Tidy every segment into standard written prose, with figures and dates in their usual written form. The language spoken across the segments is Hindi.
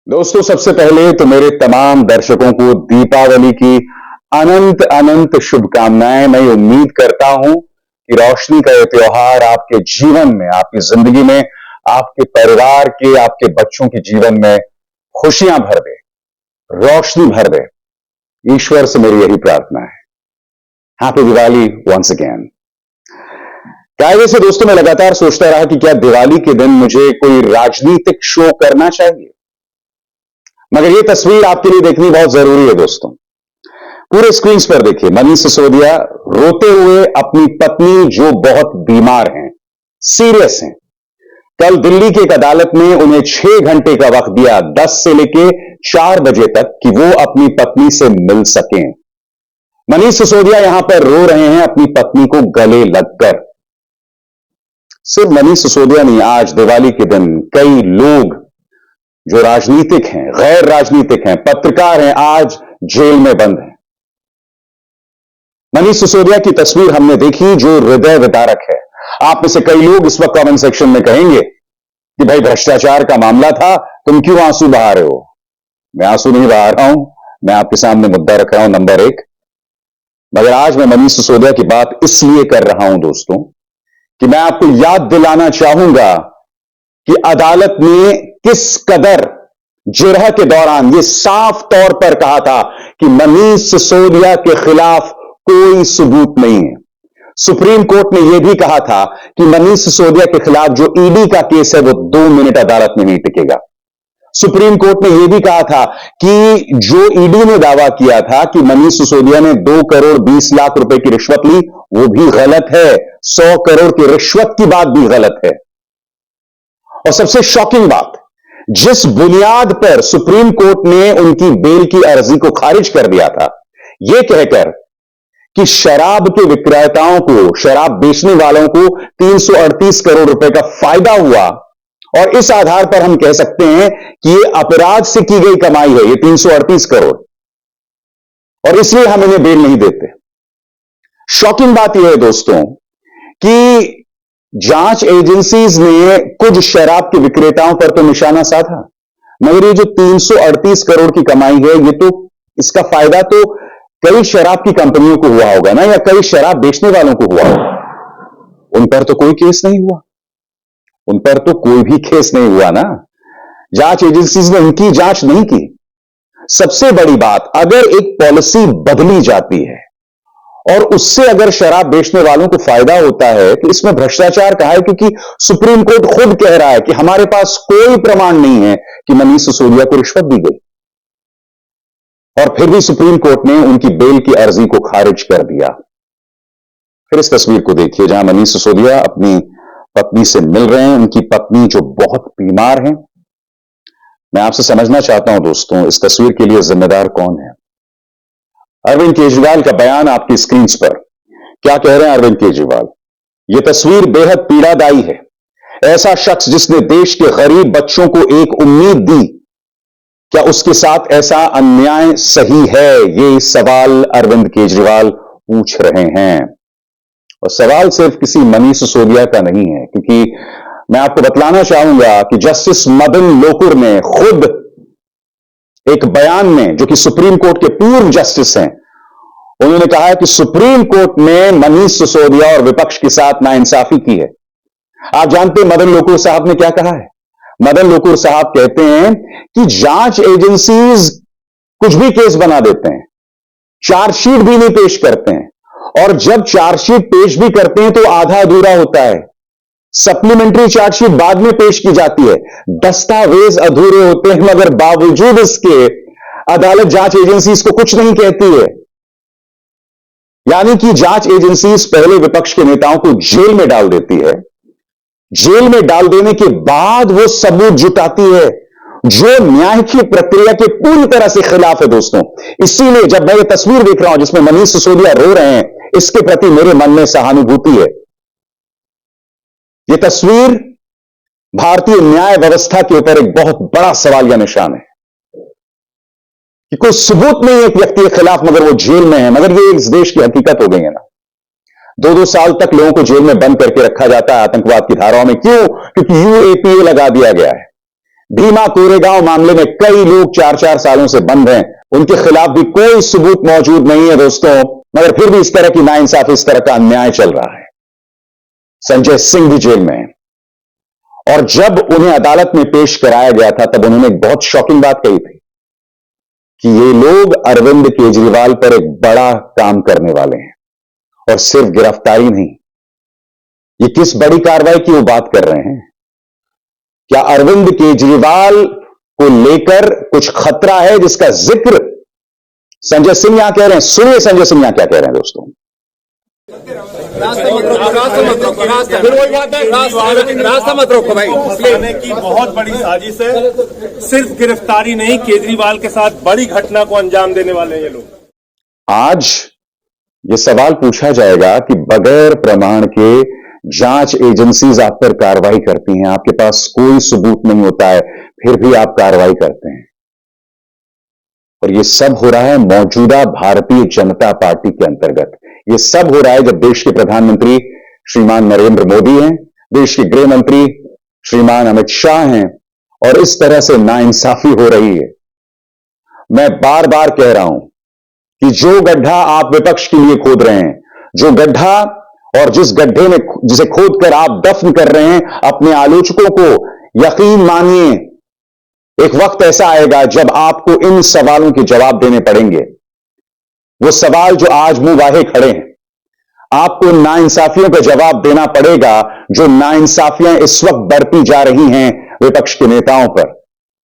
दोस्तों, सबसे पहले तो मेरे तमाम दर्शकों को दीपावली की अनंत अनंत शुभकामनाएं। मैं उम्मीद करता हूं कि रोशनी का यह त्योहार आपके जीवन में, आपकी जिंदगी में, आपके परिवार के, आपके बच्चों के जीवन में खुशियां भर दे, रोशनी भर दे। ईश्वर से मेरी यही प्रार्थना है। Happy Diwali once again. कायदे से दोस्तों, मैं लगातार सोचता रहा कि क्या दिवाली के दिन मुझे कोई राजनीतिक शो करना चाहिए, मगर यह तस्वीर आपके लिए देखनी बहुत जरूरी है दोस्तों। पूरे स्क्रीन पर देखिए, मनीष सिसोदिया रोते हुए अपनी पत्नी जो बहुत बीमार हैं, सीरियस हैं। कल दिल्ली की एक अदालत ने उन्हें 6 घंटे का वक्त दिया, 10 से लेकर 4 बजे तक, कि वो अपनी पत्नी से मिल सकें। मनीष सिसोदिया यहां पर रो रहे हैं अपनी पत्नी को गले लगकर। सिर्फ मनीष सिसोदिया नहीं, आज दिवाली के दिन कई लोग जो राजनीतिक हैं, गैर राजनीतिक हैं, पत्रकार हैं, आज जेल में बंद हैं। मनीष सिसोदिया की तस्वीर हमने देखी जो हृदय विदारक है। आप में से कई लोग इस वक्त कमेंट सेक्शन में कहेंगे कि भाई भ्रष्टाचार का मामला था, तुम क्यों आंसू बहा रहे हो। मैं आंसू नहीं बहा रहा हूं, मैं आपके सामने मुद्दा रख रहा हूं नंबर 1। मगर आज मैं मनीष सिसोदिया की बात इसलिए कर रहा हूं दोस्तों कि मैं आपको याद दिलाना चाहूंगा कि अदालत ने किस कदर जिरह के दौरान यह साफ तौर पर कहा था कि मनीष सिसोदिया के खिलाफ कोई सबूत नहीं है। सुप्रीम कोर्ट ने यह भी कहा था कि मनीष सिसोदिया के खिलाफ जो ईडी का केस है वो 2 मिनट अदालत में नहीं टिकेगा। सुप्रीम कोर्ट ने यह भी कहा था कि जो ईडी ने दावा किया था कि मनीष सिसोदिया ने 2 करोड़ 20 लाख रुपए की रिश्वत ली, वो भी गलत है। 100 करोड़ की रिश्वत की बात भी गलत है। और सबसे शॉकिंग बात, जिस बुनियाद पर सुप्रीम कोर्ट ने उनकी बेल की अर्जी को खारिज कर दिया था, यह कहकर कि शराब के विक्रेताओं को, शराब बेचने वालों को 338 करोड़ रुपए का फायदा हुआ, और इस आधार पर हम कह सकते हैं कि यह अपराध से की गई कमाई है, ये 338 करोड़, और इसलिए हम इन्हें बेल नहीं देते। शॉकिंग बात यह है दोस्तों कि जांच एजेंसीज ने कुछ शराब के विक्रेताओं पर तो निशाना साधा, मगर ये जो 338 करोड़ की कमाई है, ये तो, इसका फायदा तो कई शराब की कंपनियों को हुआ होगा ना, या कई शराब बेचने वालों को हुआ होगा। उन पर तो कोई केस नहीं हुआ, उन पर तो कोई भी केस नहीं हुआ ना। जांच एजेंसीज ने उनकी जांच नहीं की। सबसे बड़ी बात, अगर एक पॉलिसी बदली जाती है और उससे अगर शराब बेचने वालों को फायदा होता है, तो इसमें भ्रष्टाचार कहा है, क्योंकि सुप्रीम कोर्ट खुद कह रहा है कि हमारे पास कोई प्रमाण नहीं है कि मनीष सिसोदिया को रिश्वत दी गई, और फिर भी सुप्रीम कोर्ट ने उनकी बेल की अर्जी को खारिज कर दिया। फिर इस तस्वीर को देखिए जहां मनीष सिसोदिया अपनी पत्नी से मिल रहे हैं, उनकी पत्नी जो बहुत बीमार है। मैं आपसे समझना चाहता हूं दोस्तों, इस तस्वीर के लिए जिम्मेदार कौन है। अरविंद केजरीवाल का बयान आपकी स्क्रीन पर। क्या कह रहे हैं अरविंद केजरीवाल? यह तस्वीर बेहद पीड़ादायी है। ऐसा शख्स जिसने देश के गरीब बच्चों को एक उम्मीद दी, क्या उसके साथ ऐसा अन्याय सही है? ये सवाल अरविंद केजरीवाल पूछ रहे हैं। और सवाल सिर्फ किसी मनीष सिसोदिया का नहीं है, क्योंकि मैं आपको बतलाना चाहूंगा कि जस्टिस मदन लोकुर ने खुद एक बयान में, जो कि सुप्रीम कोर्ट के पूर्व जस्टिस हैं, उन्होंने कहा है कि सुप्रीम कोर्ट ने मनीष सिसोदिया और विपक्ष के साथ नाइंसाफी की है। आप जानते हैं मदन लोकुर साहब ने क्या कहा है? मदन लोकुर साहब कहते हैं कि जांच एजेंसीज कुछ भी केस बना देते हैं, चार्जशीट भी नहीं पेश करते हैं, और जब चार्जशीट पेश भी करते हैं तो आधा अधूरा होता है। सप्लीमेंट्री चार्जशीट बाद में पेश की जाती है, दस्तावेज अधूरे होते हैं, मगर बावजूद इसके अदालत जांच एजेंसीज को कुछ नहीं कहती है। यानी कि जांच एजेंसीज पहले विपक्ष के नेताओं को जेल में डाल देती है, जेल में डाल देने के बाद वो सबूत जुटाती है, जो न्याय की प्रक्रिया के पूरी तरह से खिलाफ है दोस्तों। इसीलिए जब मैं ये तस्वीर देख रहा हूं जिसमें मनीष सिसोदिया रो रहे हैं, इसके प्रति मेरे मन में सहानुभूति है। यह तस्वीर भारतीय न्याय व्यवस्था के ऊपर एक बहुत बड़ा सवाल या निशान है कि कोई सबूत नहीं है एक व्यक्ति के खिलाफ, मगर वो जेल में है। मगर ये इस देश की हकीकत हो गई है ना। 2-2 साल तक लोगों को जेल में बंद करके रखा जाता है आतंकवाद की धाराओं में। क्यों? क्योंकि यूएपीए लगा दिया गया है। भीमा कोरेगांव मामले में कई लोग 4-4 सालों से बंद हैं, उनके खिलाफ भी कोई सबूत मौजूद नहीं है दोस्तों, मगर फिर भी इस तरह की नाइंसाफी, इस तरह का अन्याय चल रहा है। संजय सिंह भी जेल में है, और जब उन्हें अदालत में पेश कराया गया था तब उन्होंने एक बहुत शॉकिंग बात कही थी कि ये लोग अरविंद केजरीवाल पर एक बड़ा काम करने वाले हैं, और सिर्फ गिरफ्तारी नहीं, ये किस बड़ी कार्रवाई की वो बात कर रहे हैं? क्या अरविंद केजरीवाल को लेकर कुछ खतरा है जिसका जिक्र संजय सिंह यहां कह रहे हैं? सुनिए संजय सिंह यहां क्या कह रहे हैं दोस्तों। रास्ता मत रोको भाई, फंसाने की बहुत बड़ी साजिश है। सिर्फ गिरफ्तारी नहीं, केजरीवाल के साथ बड़ी घटना को अंजाम देने वाले हैं ये लोग। आज ये सवाल पूछा जाएगा कि बगैर प्रमाण के जांच एजेंसीज आप पर कार्रवाई करती हैं, आपके पास कोई सबूत नहीं होता है, फिर भी आप कार्रवाई करते हैं, और ये सब हो रहा है मौजूदा भारतीय जनता पार्टी के अंतर्गत। ये सब हो रहा है जब देश के प्रधानमंत्री श्रीमान नरेंद्र मोदी हैं, देश के गृह मंत्री श्रीमान अमित शाह हैं, और इस तरह से नाइंसाफी हो रही है। मैं बार बार कह रहा हूं कि जो गड्ढा आप विपक्ष के लिए खोद रहे हैं, जो गड्ढा और जिस गड्ढे में जिसे खोदकर आप दफन कर रहे हैं अपने आलोचकों को, यकीन मानिए एक वक्त ऐसा आएगा जब आपको इन सवालों के जवाब देने पड़ेंगे। वो सवाल जो आज मुंह वाहे खड़े हैं, आपको नाइंसाफियों का जवाब देना पड़ेगा, जो नाइंसाफियां इस वक्त बढ़ती जा रही हैं विपक्ष के नेताओं पर,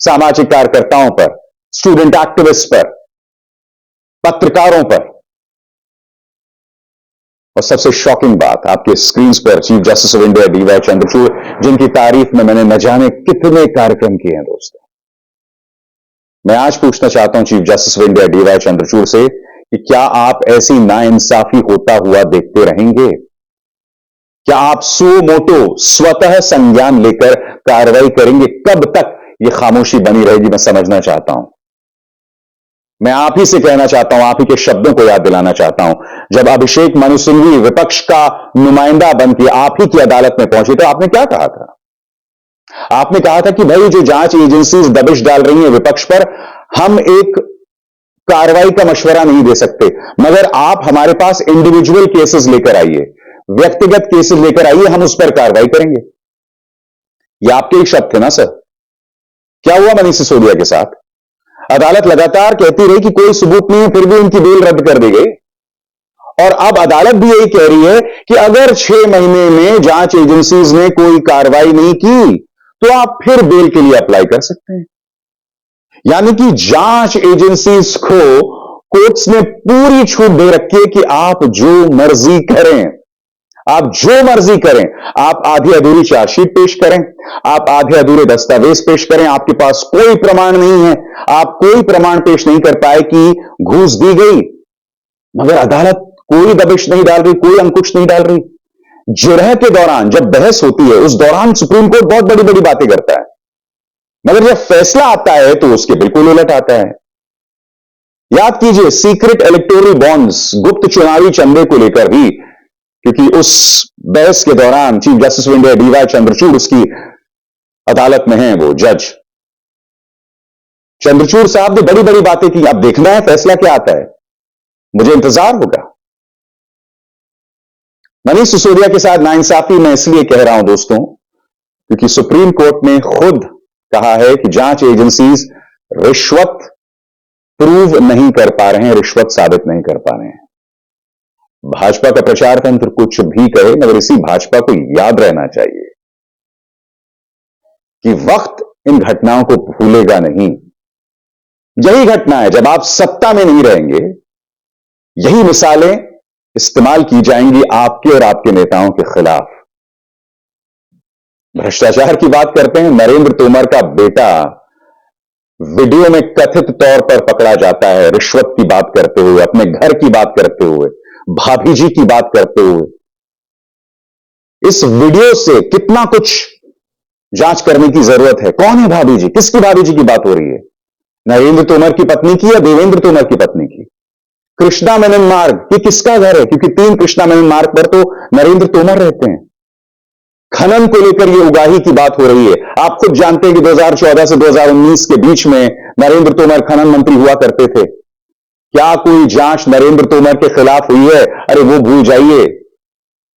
सामाजिक कार्यकर्ताओं पर, स्टूडेंट एक्टिविस्ट पर, पत्रकारों पर। और सबसे शॉकिंग बात, आपके स्क्रीन पर chief justice of India D Y Chandrachud, जिनकी तारीफ में मैंने न जाने कितने कार्यक्रम किए हैं दोस्तों। मैं आज पूछना चाहता हूं chief justice of India D Y Chandrachud से कि क्या आप ऐसी नाइंसाफी होता हुआ देखते रहेंगे? क्या आप सो मोटो स्वतः संज्ञान लेकर कार्रवाई करेंगे? कब तक यह खामोशी बनी रहेगी, मैं समझना चाहता हूं। मैं आप ही से कहना चाहता हूं, आप ही के शब्दों को याद दिलाना चाहता हूं। जब अभिषेक मनु सिंघवी विपक्ष का नुमाइंदा बनकर आप ही की अदालत में पहुंचे तो आपने क्या कहा था? आपने कहा था कि भाई जो जांच एजेंसीज दबिश डाल रही हैं विपक्ष पर, हम एक कार्रवाई का मशवरा नहीं दे सकते, मगर आप हमारे पास इंडिविजुअल केसेस लेकर आइए, व्यक्तिगत केसेस लेकर आइए, हम उस पर कार्रवाई करेंगे। ये आपके ही शब्द थे ना सर? क्या हुआ मनीष सिसोदिया के साथ? अदालत लगातार कहती रही कि कोई सबूत नहीं है, फिर भी उनकी बेल रद्द कर दी गई, और अब अदालत भी यही कह रही है कि अगर 6 महीने में जांच एजेंसीज ने कोई कार्रवाई नहीं की तो आप फिर बेल के लिए अप्लाई कर सकते हैं। यानी कि जांच एजेंसीज को कोर्ट्स ने पूरी छूट दे रखी है कि आप जो मर्जी करें, आप जो मर्जी करें, आप आधी अधूरी चार्जशीट पेश करें, आप आधे अधूरे दस्तावेज पेश करें, आपके पास कोई प्रमाण नहीं है, आप कोई प्रमाण पेश नहीं कर पाए कि घूस दी गई, मगर अदालत कोई दबिश नहीं डाल रही, कोई अंकुश नहीं डाल रही। जिरह के दौरान जब बहस होती है उस दौरान सुप्रीम कोर्ट बहुत बड़ी बड़ी बातें करता है, मगर जब फैसला आता है तो उसके बिल्कुल उलट आता है। याद कीजिए सीक्रेट इलेक्टोरल बॉन्ड्स, गुप्त चुनावी चंदे को लेकर भी, क्योंकि उस बहस के दौरान chief justice of India D Y Chandrachud उसकी अदालत में हैं, वो जज चंद्रचूड़ साहब ने बड़ी बड़ी बातें की। अब देखना है फैसला क्या आता है, मुझे इंतजार होगा। मनीष सिसोदिया के साथ नाइंसाफी मैं इसलिए कह रहा हूं दोस्तों, क्योंकि सुप्रीम कोर्ट ने खुद कहा है कि जांच एजेंसीज रिश्वत प्रूव नहीं कर पा रहे हैं, रिश्वत साबित नहीं कर पा रहे हैं। भाजपा का प्रचार तंत्र कुछ भी कहे, मगर इसी भाजपा को याद रहना चाहिए कि वक्त इन घटनाओं को भूलेगा नहीं। यही घटना है, जब आप सत्ता में नहीं रहेंगे, यही मिसालें इस्तेमाल की जाएंगी आपके और आपके नेताओं के खिलाफ। भ्रष्टाचार की बात करते हैं, नरेंद्र तोमर का बेटा वीडियो में कथित तौर पर पकड़ा जाता है रिश्वत की बात करते हुए, अपने घर की बात करते हुए, भाभी जी की बात करते हुए। इस वीडियो से कितना कुछ जांच करने की जरूरत है। कौन है भाभी जी? किसकी भाभी जी की बात हो रही है? नरेंद्र तोमर की पत्नी की या देवेंद्र तोमर की पत्नी की? कृष्णा मेनन मार्ग, ये किसका घर है? क्योंकि 3 कृष्णा मेनन मार्ग पर तो नरेंद्र तोमर रहते हैं। खनन को लेकर यह उगाही की बात हो रही है। आप खुद जानते हैं कि 2014 से 2019 के बीच में नरेंद्र तोमर खनन मंत्री हुआ करते थे। क्या कोई जांच नरेंद्र तोमर के खिलाफ हुई है? अरे वो भूल जाइए।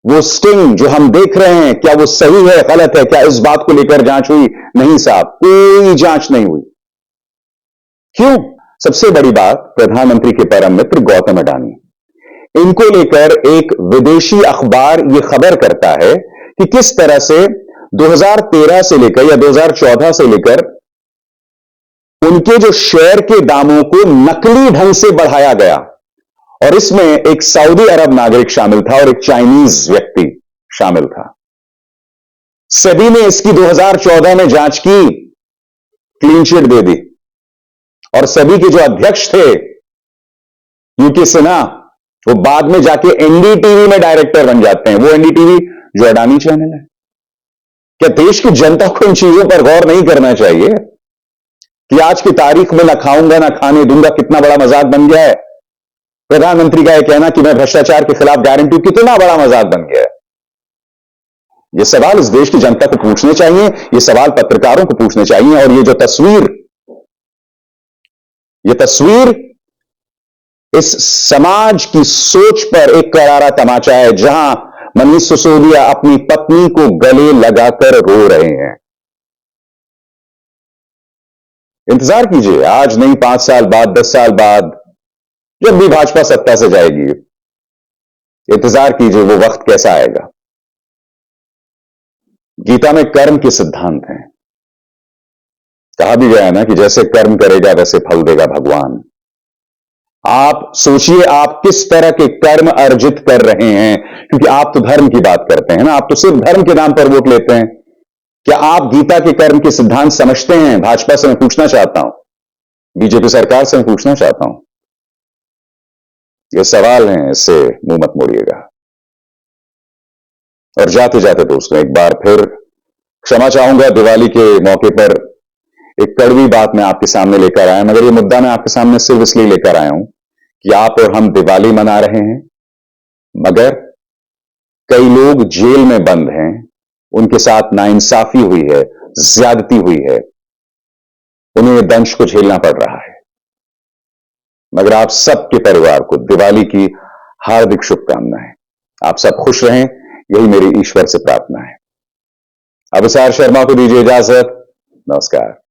वो स्टिंग जो हम देख रहे हैं, क्या वो सही है, गलत है? क्या इस बात को लेकर जांच हुई? नहीं साहब, कोई जांच नहीं हुई। क्यों? सबसे बड़ी बात, प्रधानमंत्री के परम मित्र गौतम अडानी, इनको लेकर एक विदेशी अखबार यह खबर करता है कि किस तरह से 2013 से लेकर या 2014 से लेकर उनके जो शेयर के दामों को नकली ढंग से बढ़ाया गया, और इसमें एक सऊदी अरब नागरिक शामिल था और एक चाइनीज व्यक्ति शामिल था। सेबी ने इसकी 2014 में जांच की, क्लीन चिट दे दी, और सेबी के जो अध्यक्ष थे यूके सिन्हा, वो बाद में जाके एनडीटीवी में डायरेक्टर बन जाते हैं। वो एनडीटीवी जो अडानी चैनल है। क्या देश की जनता को इन चीजों पर गौर नहीं करना चाहिए कि आज की तारीख में ना खाऊंगा ना खाने दूंगा कितना बड़ा मजाक बन गया है? प्रधानमंत्री का यह कहना कि मैं भ्रष्टाचार के खिलाफ गारंटी, कितना बड़ा मजाक बन गया है। यह सवाल इस देश की जनता को पूछने चाहिए, यह सवाल पत्रकारों को पूछने चाहिए। और ये जो तस्वीर इस समाज की सोच पर एक करारा तमाचा है, जहां मनीष सिसोदिया अपनी पत्नी को गले लगाकर रो रहे हैं। इंतजार कीजिए, आज नहीं 5 साल बाद, 10 साल बाद, जब भी भाजपा सत्ता से जाएगी, इंतजार कीजिए वो वक्त कैसा आएगा। गीता में कर्म के सिद्धांत हैं। कहा भी गया है ना कि जैसे कर्म करेगा वैसे फल देगा भगवान। आप सोचिए आप किस तरह के कर्म अर्जित कर रहे हैं, क्योंकि आप तो धर्म की बात करते हैं ना, आप तो सिर्फ धर्म के नाम पर वोट लेते हैं। क्या आप गीता के कर्म के सिद्धांत समझते हैं? भाजपा से मैं पूछना चाहता हूं, बीजेपी सरकार से मैं पूछना चाहता हूं। ये सवाल हैं, इससे मुंह मत मोड़िएगा। और जाते जाते दोस्तों, एक बार फिर क्षमा चाहूंगा, दिवाली के मौके पर एक कड़वी बात मैं आपके सामने लेकर आया, मगर ये मुद्दा मैं आपके सामने सिर्फ इसलिए लेकर आया हूं कि आप और हम दिवाली मना रहे हैं, मगर कई लोग जेल में बंद हैं, उनके साथ नाइंसाफी हुई है, ज्यादती हुई है, उन्हें दंश को झेलना पड़ रहा है। मगर आप सबके परिवार को दिवाली की हार्दिक शुभकामनाएं। आप सब खुश रहें, यही मेरी ईश्वर से प्रार्थना है। अभिसार शर्मा को दीजिए इजाजत। नमस्कार।